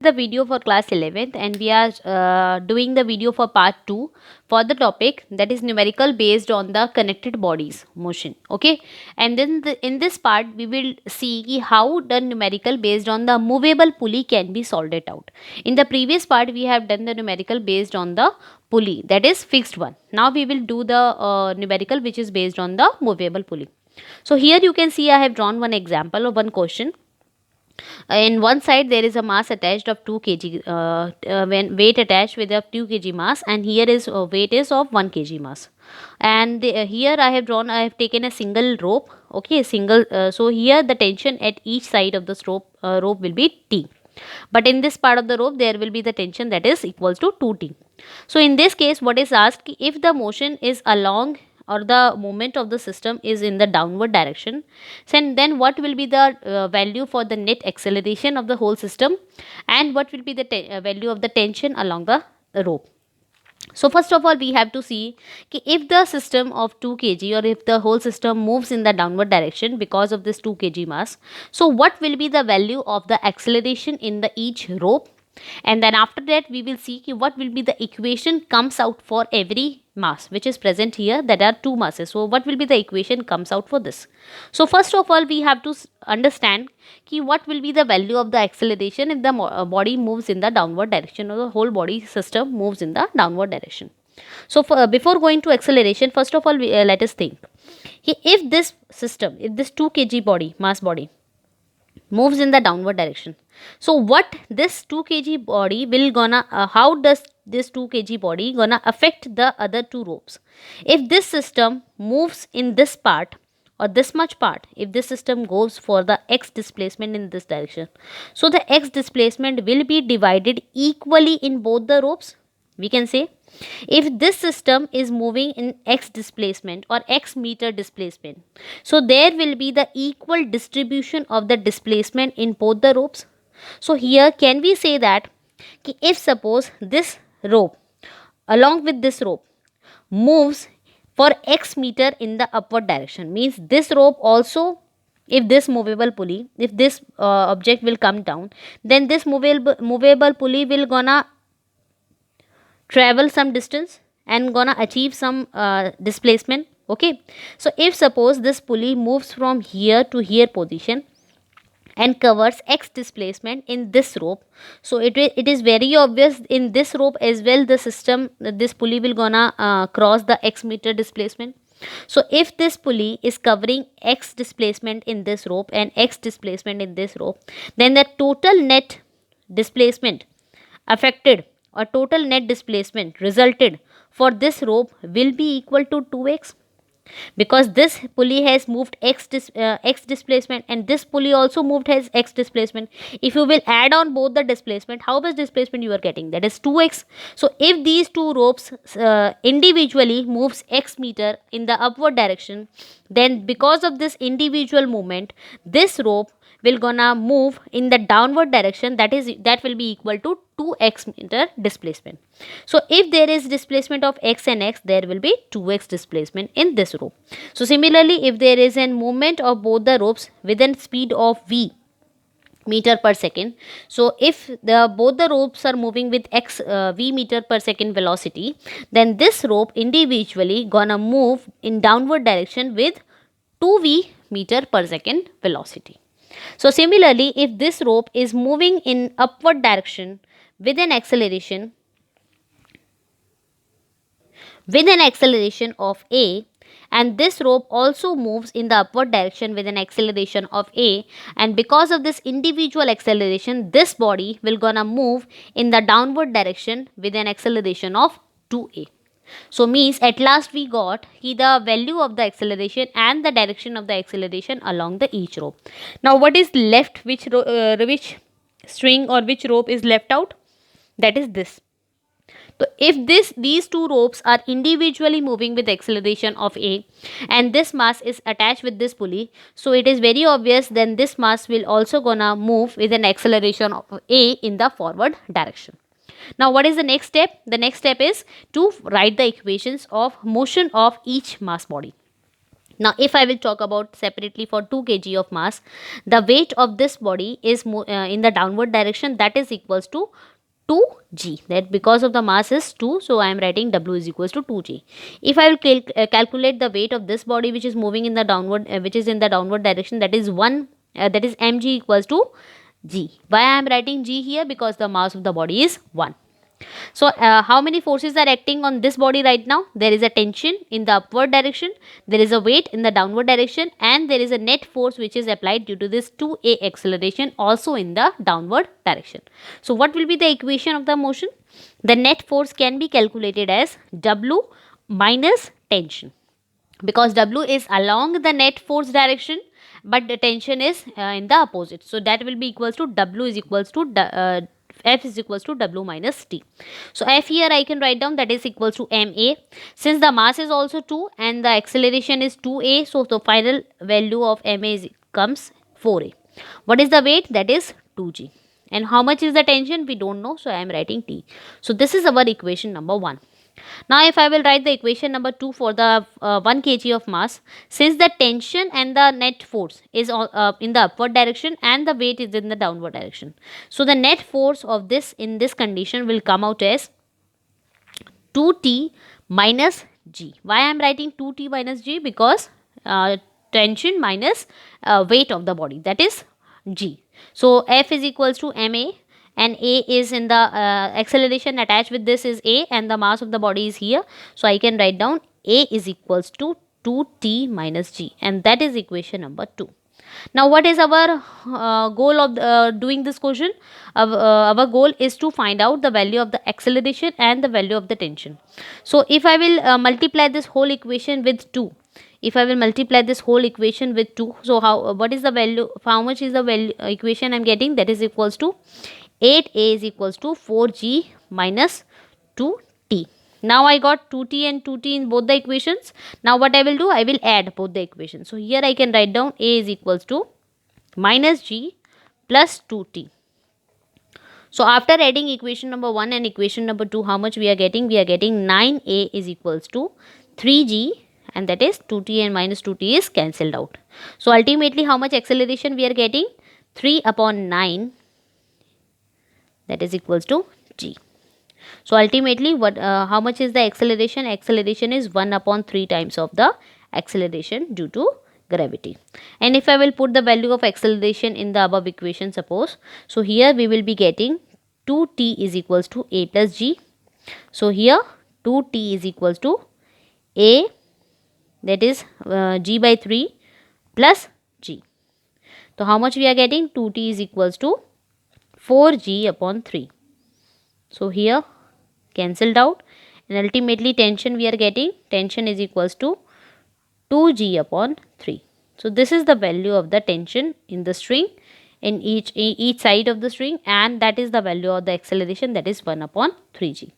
The video for class 11th, and we are doing the video for part 2 for the topic that is numerical based on the connected bodies motion. Okay, and then in this part we will see how the numerical based on the movable pulley can be solved it out. In the previous part we have done the numerical based on the pulley, that is fixed one. Now we will do the numerical which is based on the movable pulley. So here you can see I have drawn one example of one question. In one side there is a mass attached of 2 kg, when weight attached with a 2 kg mass, and here is weight is of 1 kg mass. And here I have taken a single rope. Okay, single. So here the tension at each side of this rope will be T, but in this part of the rope there will be the tension that is equals to 2T. So in this case what is asked, if the motion is along or the movement of the system is in the downward direction, then what will be the value for the net acceleration of the whole system, and what will be the value of the tension along the rope. So first of all we have to see कि if the system of 2 kg, or if the whole system moves in the downward direction because of this 2 kg mass, so what will be the value of the acceleration in the each rope. And then after that we will see कि what will be the equation comes out for every mass which is present here. That are two masses, so what will be the equation comes out for this. So first of all we have to understand कि what will be the value of the acceleration if the body moves in the downward direction, or the whole body system moves in the downward direction. So before going to acceleration, first of all let us think if this system, if this 2 kg body, mass body, moves in the downward direction, so what this 2 kg body will gonna how does this 2 kg body gonna affect the other two ropes. If this system moves in this part or this much part, if this system goes for the x displacement in this direction, so the x displacement will be divided equally in both the ropes. We can say if this system is moving in x displacement or x meter displacement, so there will be the equal distribution of the displacement in both the ropes. So here can we say that if suppose this rope along with this rope moves for x meter in the upward direction, means this rope also, if this movable pulley, if this object will come down, then this movable pulley will gonna travel some distance and gonna achieve some displacement. Okay, so if suppose this pulley moves from here to here position and covers x displacement in this rope, so it is very obvious in this rope as well the system, this pulley will gonna cross the x meter displacement. So if this pulley is covering x displacement in this rope and x displacement in this rope, then the total net displacement affected, or total net displacement resulted for this rope will be equal to 2x, because this pulley has moved x displacement and this pulley also moved has x displacement. If you will add on both the displacement, how much displacement you are getting, that is 2x. So if these two ropes individually moves x meter in the upward direction, then because of this individual movement this rope will gonna move in the downward direction, that will be equal to 2x meter displacement. So if there is displacement of x and x, there will be 2x displacement in this rope. So similarly if there is a movement of both the ropes with a speed of v meter per second, so if both the ropes are moving with v meter per second velocity, then this rope individually gonna move in downward direction with 2v meter per second velocity. So similarly, if this rope is moving in upward direction with an acceleration of a, and this rope also moves in the upward direction with an acceleration of a, and because of this individual acceleration this body will gonna move in the downward direction with an acceleration of 2a. So means at last we got the value of the acceleration and the direction of the acceleration along the each rope. Now what is left, which string or which rope is left out, that is this. So if these two ropes are individually moving with acceleration of a, and this mass is attached with this pulley, so it is very obvious then this mass will also gonna move with an acceleration of a in the forward direction. Now what is the next step? The next step is to write the equations of motion of each mass body. Now, if I will talk about separately for 2 kg of mass, the weight of this body is in the downward direction, that is equals to 2g. That because of the mass is 2, so I am writing W is equals to 2g. If I will calculate the weight of this body which is moving in the downward, which is in the downward direction, that is 1, that is mg equals to g. Why I am writing g here? Because the mass of the body is 1. So, how many forces are acting on this body right now? There is a tension in the upward direction, there is a weight in the downward direction, and there is a net force which is applied due to this 2a acceleration also in the downward direction. So, what will be the equation of the motion? The net force can be calculated as W minus tension, because W is along the net force direction, but the tension is in the opposite. So, that will be equals to W is equals to F is equals to W minus T. So, F here I can write down, that is equals to ma. Since the mass is also 2 and the acceleration is 2a, so the final value of ma comes 4a. What is the weight? That is 2g. And how much is the tension? We don't know, so I am writing T. So, this is our equation number 1. Now, if I will write the equation number 2 for the 1 kg of mass, since the tension and the net force is in the upward direction and the weight is in the downward direction, so the net force of this in this condition will come out as 2t minus g. Why I am writing 2t minus g? Because tension minus weight of the body, that is g. So, F is equals to ma, and a is in the acceleration attached with this is a, and the mass of the body is here. So, I can write down a is equals to 2t minus g, and that is equation number 2. Now, what is our goal of doing this question? Our goal is to find out the value of the acceleration and the value of the tension. So, if I will multiply this whole equation with 2, if I will multiply this whole equation with 2, so what is the value, how much is the value equation I am getting? That is equals to 8a is equals to 4g minus 2t. Now, I got 2t and 2t in both the equations. Now, what I will do? I will add both the equations. So, here I can write down a is equals to minus g plus 2t. So, after adding equation number 1 and equation number 2, how much we are getting? We are getting 9a is equals to 3g, and that is 2t and minus 2t is cancelled out. So, ultimately how much acceleration we are getting? 3 upon 9, that is equals to g. So, ultimately what how much is the acceleration? Acceleration is 1 upon 3 times of the acceleration due to gravity. And if I will put the value of acceleration in the above equation, suppose, so here we will be getting 2t is equals to a plus g. So, here 2t is equals to a, that is g by 3 plus g. So, how much we are getting? 2t is equals to 4g upon 3. So, here cancelled out, and ultimately tension we are getting, tension is equals to 2g upon 3. So, this is the value of the tension in the string in each side of the string, and that is the value of the acceleration, that is 1 upon 3g.